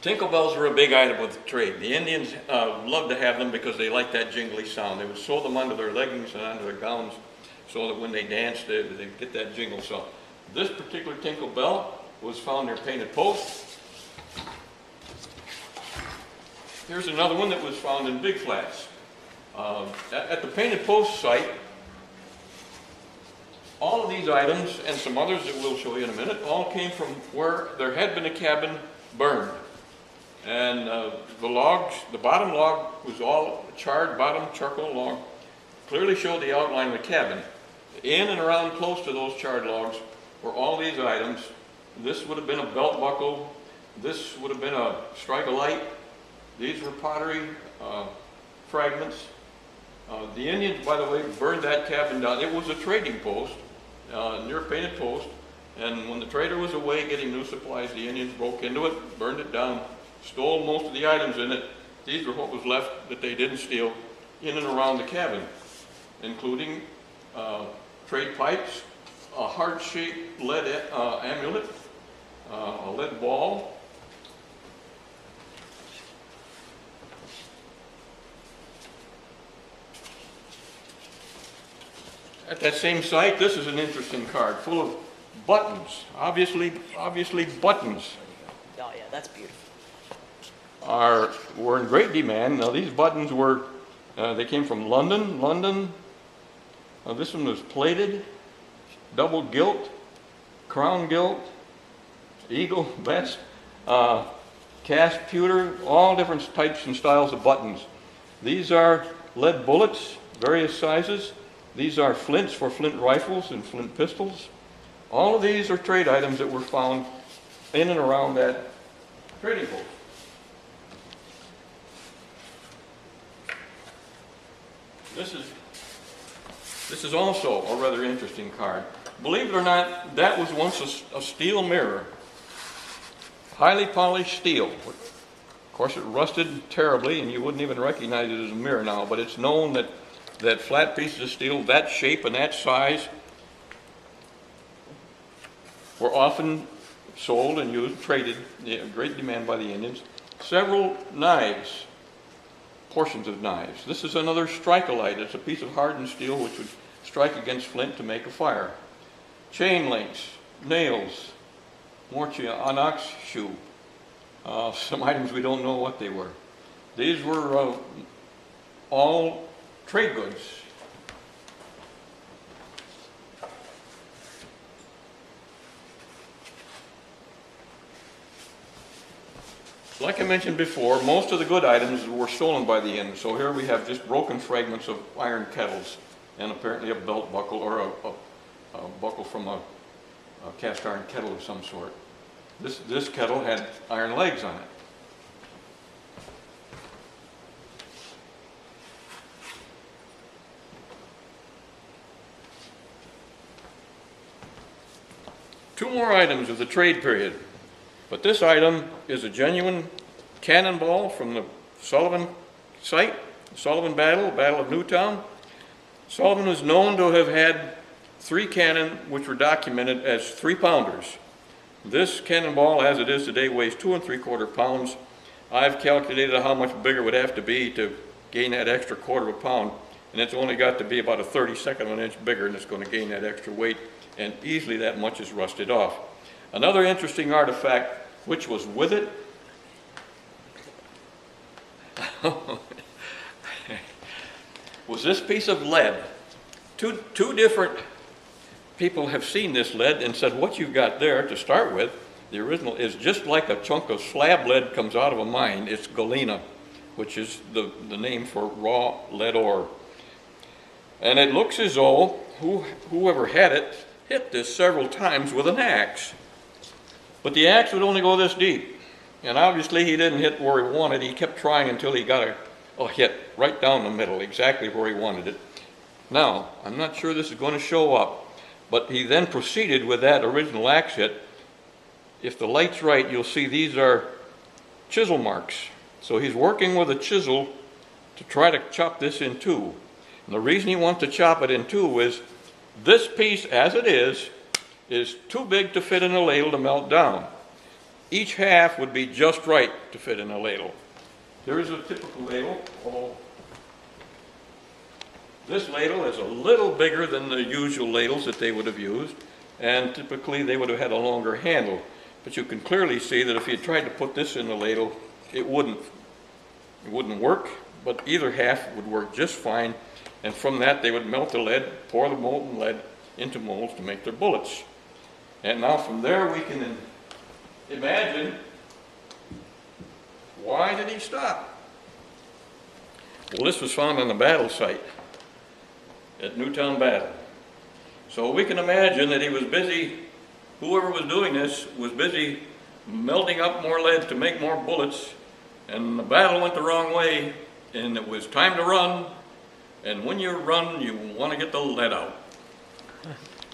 Tinkle bells are a big item with the trade. The Indians loved to have them because they liked that jingly sound. They would sew them under their leggings and under their gowns so that when they danced, they'd get that jingle sound. This particular tinkle bell was found near Painted Post. Here's another one that was found in Big Flats. At the Painted Post site, all of these items and some others that we'll show you in a minute all came from where there had been a cabin burned. And the bottom log was all charred, bottom charcoal log, clearly showed the outline of the cabin. In and around close to those charred logs were all these items. This would have been a belt buckle. This would have been a strike a light. These were pottery fragments. The Indians, by the way, burned that cabin down. It was a trading post near Painted Post. And when the trader was away getting new supplies, the Indians broke into it, burned it down, stole most of the items in it. These were what was left that they didn't steal in and around the cabin, including trade pipes, a heart-shaped lead amulet, a lead ball, at that same site. This is an interesting card full of buttons, obviously buttons. Oh yeah, that's beautiful. Were in great demand. Now these buttons were, they came from London. This one was plated, double gilt, crown gilt, eagle vest, cast pewter, all different types and styles of buttons. These are lead bullets, various sizes. These are flints for flint rifles and flint pistols. All of these are trade items that were found in and around that trading post. This is also a rather interesting card. Believe it or not, that was once a steel mirror. Highly polished steel. Of course, it rusted terribly, and you wouldn't even recognize it as a mirror now, but it's known that flat pieces of steel, that shape and that size, were often sold and used, traded, great demand by the Indians. Several knives, portions of knives. This is another strike-a-light. It's a piece of hardened steel which would strike against flint to make a fire. Chain links, nails, more an ox shoe. Some items we don't know what they were. These were all trade goods. Like I mentioned before, most of the good items were stolen by the Indians. So here we have just broken fragments of iron kettles and apparently a belt buckle or a buckle from a cast iron kettle of some sort. This kettle had iron legs on it. Two more items of the trade period. But this item is a genuine cannonball from the Sullivan site, Sullivan Battle of Newtown. Sullivan was known to have had 3 cannon which were documented as 3-pounders. This cannonball, as it is today, weighs 2 3/4 pounds. I've calculated how much bigger it would have to be to gain that extra 1/4 pound, and it's only got to be about a 32nd of an inch bigger, and it's going to gain that extra weight, and easily that much is rusted off. Another interesting artifact which was with it was this piece of lead. Two different people have seen this lead and said, what you've got there to start with, the original, is just like a chunk of slab lead comes out of a mine. It's galena, which is the name for raw lead ore. And it looks as though whoever had it hit this several times with an axe. But the axe would only go this deep. And obviously he didn't hit where he wanted. He kept trying until he got a hit right down the middle, exactly where he wanted it. Now, I'm not sure this is going to show up, but he then proceeded with that original axe hit. If the light's right, you'll see these are chisel marks. So he's working with a chisel to try to chop this in two. And the reason he wants to chop it in two is this piece, as it is too big to fit in a ladle to melt down. each half would be just right to fit in a ladle. There is a typical ladle, although this ladle is a little bigger than the usual ladles that they would have used, and typically they would have had a longer handle. But you can clearly see that if you tried to put this in the ladle, it wouldn't work, but either half would work just fine, and from that they would melt the lead, pour the molten lead into molds to make their bullets. And now from there we can imagine, why did he stop? Well, this was found on the battle site at Newtown Battle. So we can imagine that he was busy, whoever was doing this was busy melting up more lead to make more bullets, and the battle went the wrong way, and it was time to run, and when you run, you want to get the lead out.